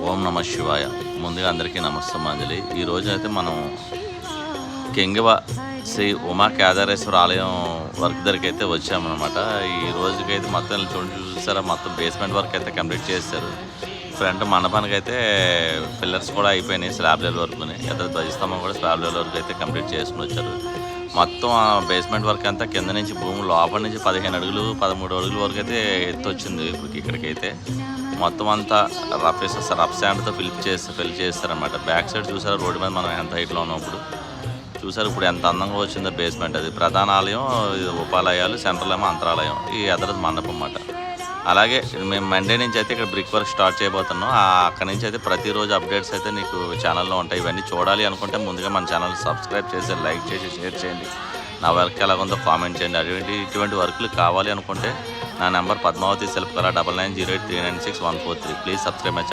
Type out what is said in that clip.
ఓం నమ శివాయ. ముందుగా అందరికీ నమస్తమాంజలి. ఈరోజు అయితే మనం కెంగవ శ్రీ ఉమా కేదారేశ్వర ఆలయం వర్క్ దగ్గరికి అయితే వచ్చామన్నమాట. ఈ రోజుకైతే మొత్తం చూసారా, మొత్తం బేస్మెంట్ వర్క్ అయితే కంప్లీట్ చేశారు. ఫ్రంట్ మండపానికి అయితే పిల్లర్స్ కూడా అయిపోయినాయి, స్లాబ్ లెవెల్ వరకుని. అదే ధ్వజస్తంభం కూడా స్లాబ్ లెవెల్ వరకు అయితే కంప్లీట్ చేసుకుని వచ్చారు. మొత్తం బేస్మెంట్ వర్క్ అంతా కింద నుంచి భూమి లోపల నుంచి 15 అడుగులు 13 అడుగుల వరకు అయితే ఎత్తు వచ్చింది. ఇప్పుడు ఇక్కడికైతే మొత్తం అంతా రఫ్ శాండ్తో ఫిల్ చేస్తారనమాట. బ్యాక్ సైడ్ చూసారు, రోడ్డు మీద మనం ఎంత హైట్లో ఉన్నాం ఇప్పుడు చూసారు. ఇప్పుడు ఎంత అందంగా వచ్చిందో బేస్మెంట్. అది ప్రధాన ఆలయం, ఉపాలయాలు, సెంట్రల్ ఏమో అంతరాలయం, ఈ ఎదరది మండపం అన్నమాట. అలాగే మేము మండే నుంచి అయితే ఇక్కడ బ్రిక్ వర్క్ స్టార్ట్ చేయబోతున్నాం. అక్కడి నుంచి అయితే ప్రతిరోజు అప్డేట్స్ అయితే నీకు ఛానల్లో ఉంటాయి. ఇవన్నీ చూడాలి అనుకుంటే ముందుగా మన ఛానల్ సబ్స్క్రైబ్ చేసి లైక్ చేసి షేర్ చేయండి. నా వర్క్ ఎలాగుందో కామెంట్ చేయండి. ఇటువంటి వర్క్లు కావాలి అనుకుంటే నా నెంబర్ పద్మావతి శిల్పకళ 9908396143. Please subscribe my channel.